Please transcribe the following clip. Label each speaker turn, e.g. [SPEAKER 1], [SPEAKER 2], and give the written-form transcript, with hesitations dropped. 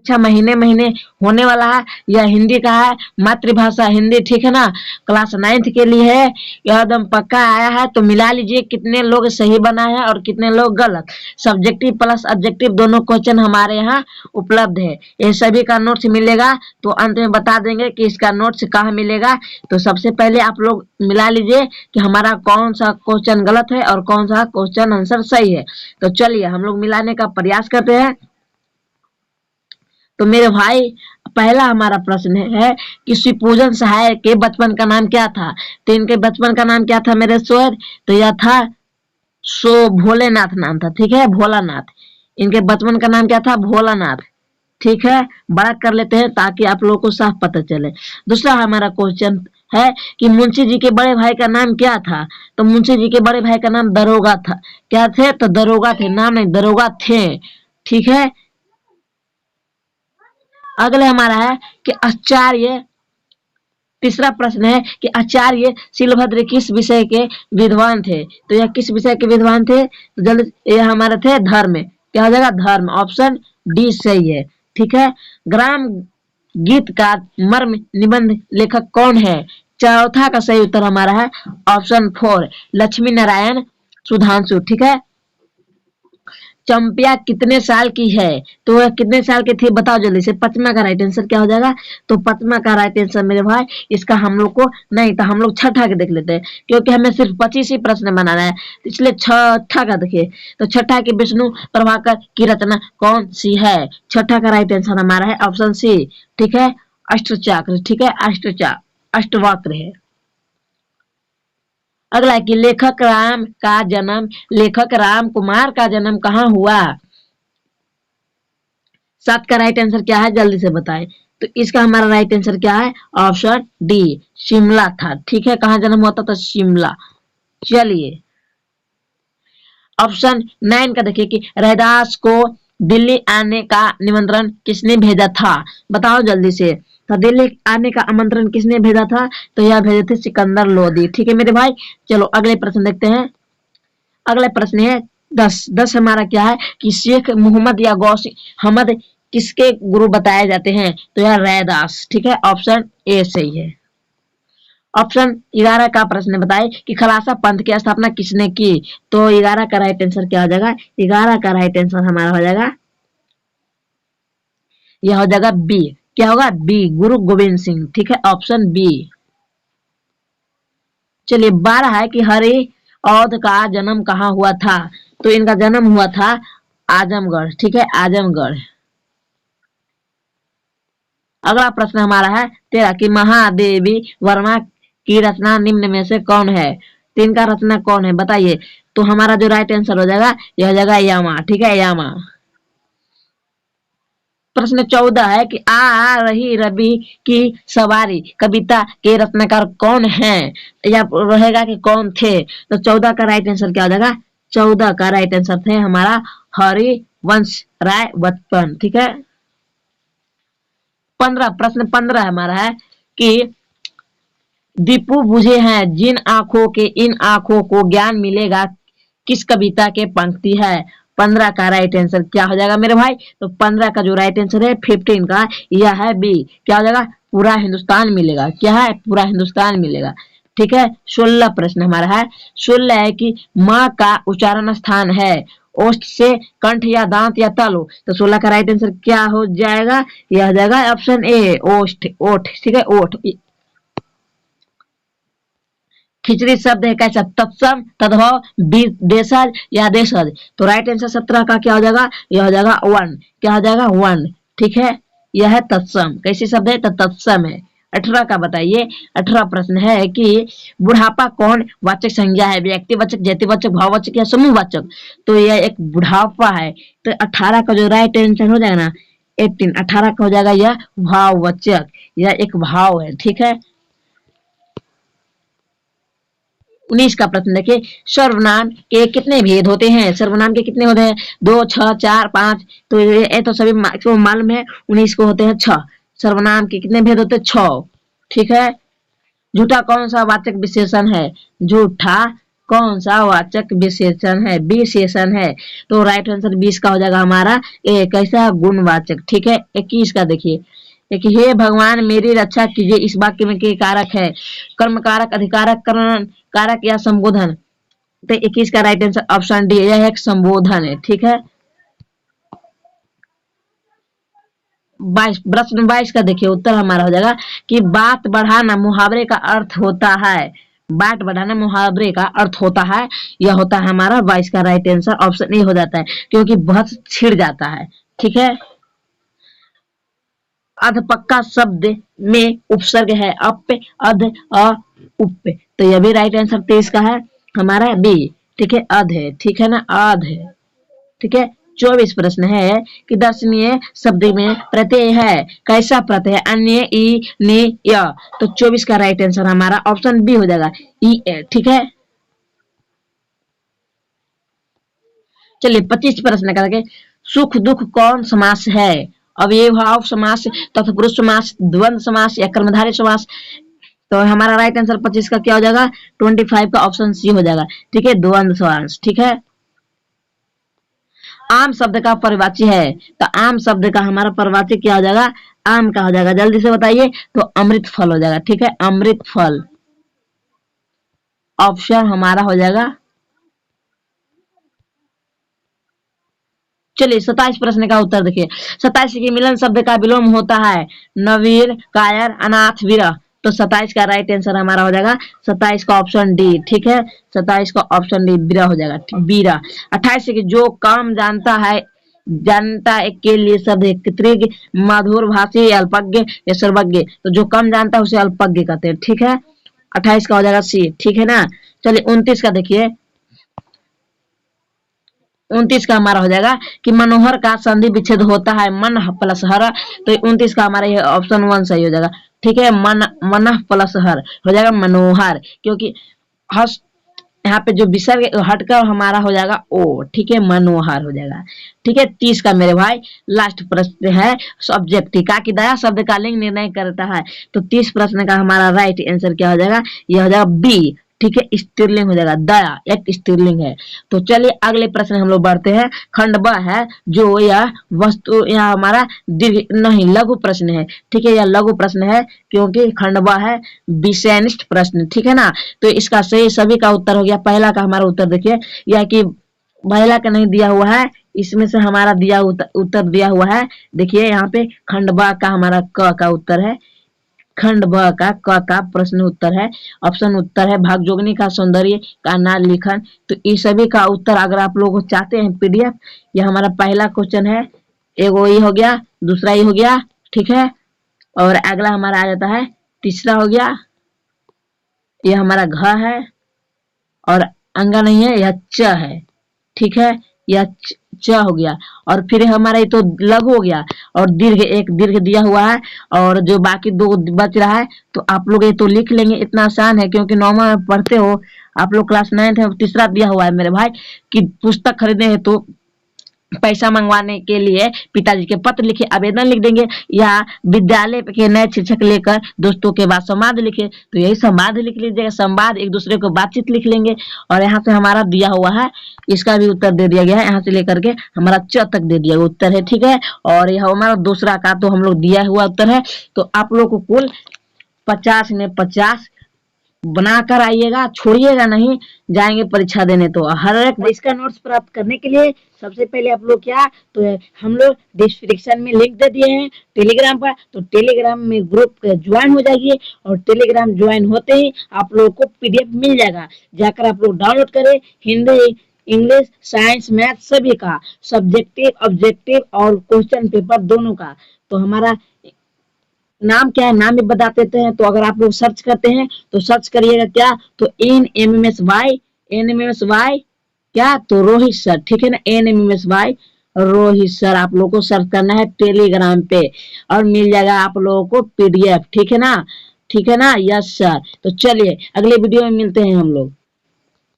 [SPEAKER 1] अच्छा महीने महीने होने वाला है, यह हिंदी का है, मातृभाषा हिंदी, ठीक है ना। क्लास 9th के लिए है, यह एकदम पक्का आया है। तो मिला लीजिए कितने लोग सही बना है और कितने लोग गलत। सब्जेक्टिव प्लस ऑब्जेक्टिव दोनों क्वेश्चन हमारे यहाँ उपलब्ध है। ये सभी का नोट्स मिलेगा, तो अंत में बता देंगे कि इसका नोट्स कहाँ मिलेगा। तो सबसे पहले आप लोग मिला लीजिए कि हमारा कौन सा क्वेश्चन गलत है और कौन सा क्वेश्चन आंसर सही है। तो चलिए हम लोग मिलाने का प्रयास करते हैं। तो मेरे भाई पहला हमारा प्रश्न है कि शिवपूजन सहाय के बचपन का नाम क्या था। तो इनके बचपन का नाम क्या था मेरे सर, तो यह था भोलेनाथ नाम था, ठीक है, भोलानाथ। इनके बचपन का नाम क्या था, भोलानाथ, ठीक है। बड़ा कर लेते हैं ताकि आप लोगों को साफ पता चले। दूसरा हमारा क्वेश्चन है कि मुंशी जी के बड़े भाई का नाम क्या था। तो मुंशी जी के बड़े भाई का नाम दरोगा था। क्या थे, तो दरोगा थे, नाम नहीं दरोगा थे, ठीक है। अगले हमारा है कि आचार्य, तीसरा प्रश्न है कि आचार्य शिलभद्र किस विषय के विद्वान थे। तो यह किस विषय के विद्वान थे, तो जल्दी, यह हमारे थे धर्म। क्या हो जाएगा, धर्म, ऑप्शन डी सही है, ठीक है। ग्राम गीत का मर्म निबंध लेखक कौन है। चौथा का सही उत्तर हमारा है ऑप्शन 4 लक्ष्मी नारायण सुधांशु, ठीक है। चंपिया कितने साल की है, तो वह कितने साल की थी बताओ जल्दी से। पचमा का राइट आंसर क्या हो जाएगा, तो पचमा का राइट आंसर मेरे भाई इसका हम लोग को नहीं, तो हम लोग छठा के देख लेते हैं, क्योंकि हमें सिर्फ 25 ही प्रश्न बनाना है, इसलिए छठा का देखिए। तो छठा की विष्णु प्रभाकर की रचना कौन सी है। छठा का राइट आंसर हमारा है ऑप्शन सी, ठीक है, अष्टचक्र, ठीक है, अष्टचक्र, अष्टवक्र है। अगला है कि लेखक राम कुमार का जन्म कहाँ हुआ। 7 का राइट आंसर क्या है जल्दी से बताएं। तो इसका हमारा राइट आंसर क्या है, ऑप्शन डी शिमला था, ठीक है। कहाँ जन्म होता था, शिमला। चलिए ऑप्शन 9 का देखिए कि रैदास को दिल्ली आने का निमंत्रण किसने भेजा था, बताओ जल्दी से। तो दिल्ली आने का आमंत्रण किसने भेजा था, तो यह भेजे थे सिकंदर लोदी, ठीक है मेरे भाई। चलो अगले प्रश्न देखते हैं। अगला प्रश्न है 10 हमारा क्या है कि शेख मोहम्मद या गौस अहमद किसके गुरु बताए जाते हैं। तो यह रैदास, ठीक है, ऑप्शन ए सही है। ऑप्शन 11 का प्रश्न बताए कि खालसा पंथ की स्थापना किसने की। तो 11 का राइट आंसर क्या हो जाएगा, 11 का राइट आंसर हमारा हो जाएगा, यह हो जाएगा बी। क्या होगा, बी गुरु गोविंद सिंह, ठीक है, ऑप्शन बी। चलिए 12 है कि हरि औध का जन्म कहाँ हुआ था। तो इनका जन्म हुआ था आजमगढ़, ठीक है, आजमगढ़। अगला प्रश्न हमारा है 13 कि महादेवी वर्मा की रचना निम्न में से कौन है। तो इनका रचना कौन है बताइए। तो हमारा जो राइट आंसर हो जाएगा यह हो जाएगा यामा, ठीक है, यामा। प्रश्न 14 है कि आ रही रवि की सवारी कविता के रचनाकार कौन है, या रहेगा कि कौन थे। तो 14 का राइट आंसर क्या हो जाएगा, 14 का राइट आंसर थे हमारा हरिवंश राय बच्चन, ठीक है। 15 प्रश्न 15 हमारा है कि दीपू बुझे हैं जिन आंखों के इन आंखों को ज्ञान मिलेगा किस कविता के पंक्ति है। 15 का राइट आंसर क्या हो जाएगा मेरे भाई। तो 15 का जो राइट आंसर है 15 का यह है बी। क्या हो जाएगा, पूरा हिंदुस्तान मिलेगा। क्या है, पूरा हिंदुस्तान मिलेगा, ठीक है। 16 प्रश्न हमारा है, 16 है कि माँ का उच्चारण स्थान है ओष्ठ से कंठ या दांत या तालु। तो 16 का राइट आंसर क्या हो जाएगा, यह हो जाएगा ऑप्शन ए ओष्ठ, ओठ, ठीक है, ओठ। खिचड़ी शब्द है कैसा, तत्सम, तद्भव, देशज या देशज। तो राइट आंसर 17 का क्या हो जाएगा, यह हो जाएगा वन। क्या हो जाएगा, वन, ठीक है। यह है तत्सम, कैसी शब्द है, तो तत्सम है। 18 का बताइए। 18 प्रश्न है कि बुढ़ापा कौन वाचक संज्ञा है, व्यक्तिवाचक, जातिवाचक, भाववाचक या समूहवाचक। तो यह एक बुढ़ापा है। तो 18 का जो राइट आंसर हो जाएगा ना 18, 18 का हो जाएगा यह भाववाचक, यह एक भाव है, ठीक है। 19 का प्रश्न देखिए, सर्वनाम के कितने भेद होते हैं। सर्वनाम के कितने होते हैं, 2, 6, 4, 5। तो ये तो सभी को मालूम है। 19 को होते हैं 6। सर्वनाम के कितने भेद होते हैं, 6, ठीक है। झूठा कौन सा वाचक विशेषण है, झूठा कौन सा वाचक विशेषण है? विशेषण है। तो राइट आंसर 20 का हो जाएगा हमारा ए, कैसा? गुणवाचक। ठीक है। 21 का देखिए, एक हे भगवान मेरी रक्षा कीजिए इस वाक्य में के कारक है? कर्म कारक, अधिकारक, करण कारक या संबोधन? तो 21 का राइट आंसर ऑप्शन डी, यह एक संबोधन है। ठीक है। 22, प्रश्न 22 का देखिए उत्तर हमारा हो जाएगा कि बात बढ़ाना मुहावरे का अर्थ होता है। बात बढ़ाना मुहावरे का अर्थ होता है, यह होता है हमारा 22 का राइट आंसर ऑप्शन ए हो जाता है, क्योंकि बहुत छिड़ जाता है। ठीक है। अधपक्का शब्द में उपसर्ग है अप, अध, अ, उप। तो यह भी राइट आंसर 23 का है हमारा बी। ठीक है। अध है। ठीक है ना, अध है। ठीक है। 24 प्रश्न है कि दर्शनीय शब्द में प्रत्यय है, कैसा प्रत्यय? अन्य, ई, नि, य। तो 24 का राइट आंसर हमारा ऑप्शन बी हो जाएगा, ई ए। ठीक है। चलिए 25 प्रश्न करके, सुख दुख कौन समास है? अव्ययभाव समास, तत्पुरुष समास, द्वंद्व समास या कर्मधारय समास? तो हमारा राइट आंसर 25 का क्या हो जाएगा? 25 का ऑप्शन सी हो जाएगा। ठीक है। द्वंद्व समास। ठीक है। आम शब्द का परिवाची है, तो आम शब्द का हमारा परिवाची क्या हो जाएगा? आम का हो जाएगा। जल्दी से बताइए। तो अमृत फल हो जाएगा। ठीक है। अमृत फल ऑप्शन हमारा हो जाएगा। चलिए 27 प्रश्न का उत्तर देखिए। 27 के मिलन शब्द का विलोम होता है, नवीर, कायर, अनाथ, विरह। तो 27 का राइट आंसर हमारा हो जाएगा 27 का ऑप्शन डी। ठीक है। 27 का ऑप्शन डी विरह हो जाएगा। विरह। 28 के जो काम जानता है, जानता है के लिए शब्द है कृतज्ञ, मधुर भाषी, अल्पज्ञ या सर्वज्ञ। तो जो कम जानता है उसे अल्पज्ञ कहते हैं। ठीक है। 28 का हो जाएगा सी। ठीक है ना। चलिए 29 का देखिए। 29 का हमारा हो जाएगा कि मनोहर का संधि विच्छेद होता है, मन प्लस हर। तो 29 का हमारा ये ऑप्शन 1 सही हो जाएगा। ठीक है। मन प्लस हर हो जाएगा मनोहर, क्योंकि हस यहाँ पे जो विसर्ग हटकर हमारा हो जाएगा ओ। ठीक है। मनोहर हो जाएगा। ठीक है। 30 का मेरे भाई लास्ट प्रश्न है, सब्जेक्टिव का कि दया शब्द का लिंग निर्णय करता है। तो 30 प्रश्न का हमारा राइट आंसर क्या हो जाएगा? यह हो जाएगा बी। ठीक है। स्त्रीलिंग हो जाएगा, दया एक स्त्रीलिंग है। तो चलिए अगले प्रश्न हम लोग बढ़ते हैं। खंड ब है जो यह वस्तु, यह हमारा दीर्घ नहीं लघु प्रश्न है। ठीक है। यह लघु प्रश्न है क्योंकि खंड ब है विषयनिष्ठ प्रश्न। ठीक है ना। तो इसका सही सभी का उत्तर हो गया। पहला का हमारा उत्तर देखिए, यह कि महिला का नहीं दिया हुआ है, इसमें से हमारा दिया उत्तर दिया हुआ है। देखिए यहाँ पे खंड ब का हमारा क का उत्तर है, खंड ब का क का प्रश्न उत्तर है। ऑप्शन उत्तर है भागजोगनी का सौंदर्य का नाल लिखन। तो इस सभी का उत्तर अगर आप लोग चाहते हैं पीडीएफ, यह हमारा पहला क्वेश्चन है। एगो ये हो गया, दूसरा ये हो गया। ठीक है। और अगला हमारा आ जाता है, तीसरा हो गया, यह हमारा घ है और अंगा नहीं है, यह च है। ठीक है। यह च हो गया। और फिर हमारा ये तो लघु हो गया और दीर्घ, एक दीर्घ दिया हुआ है और जो बाकी दो बच रहा है। तो आप लोग ये तो लिख लेंगे, इतना आसान है क्योंकि नौमा में पढ़ते हो आप लोग, क्लास 9 है। तीसरा दिया हुआ है मेरे भाई कि पुस्तक खरीदे है तो पैसा मंगवाने के लिए पिताजी के पत्र लिखे, आवेदन लिख देंगे, या विद्यालय के नए शिक्षक लेकर दोस्तों के बाद संवाद लिखे। तो यही संवाद लिख लीजिएगा, संवाद एक दूसरे को बातचीत लिख लेंगे। और यहाँ से हमारा दिया हुआ है, इसका भी उत्तर दे दिया गया है, यहाँ से लेकर के हमारा च तक दे दिया उत्तर है। ठीक है। और यह हमारा दूसरा का तो हम लोग दिया हुआ उत्तर है। तो आप लोग को कुल 50 में 50 बनाकर आइएगा, छोड़िएगा नहीं, जाएंगे परीक्षा देने। तो हर एक इसका नोट्स प्राप्त करने के लिए सबसे पहले आप लोग क्या, तो हम लोग डिस्क्रिप्शन में लिंक दे दिए हैं टेलीग्राम पर। तो टेलीग्राम में ग्रुप ज्वाइन हो जाइए और टेलीग्राम ज्वाइन होते ही आप लोगों को पीडीएफ मिल जाएगा, जाकर आप लोग डाउनलोड करें। हिंदी, इंग्लिश, साइंस, मैथ सभी का, सब्जेक्टिव, ऑब्जेक्टिव और क्वेश्चन पेपर दोनों का। तो हमारा नाम क्या है, नाम भी बता देते हैं। तो अगर आप लोग सर्च करते हैं तो सर्च करिएगा क्या, तो NMMSY क्या, तो रोहित सर। ठीक है ना। NMMSY रोहित सर आप लोग को सर्च करना है टेलीग्राम पे और मिल जाएगा आप लोगों को पीडीएफ। ठीक है ना। ठीक है ना। Yes sir. तो चलिए अगले वीडियो में मिलते हैं हम लोग।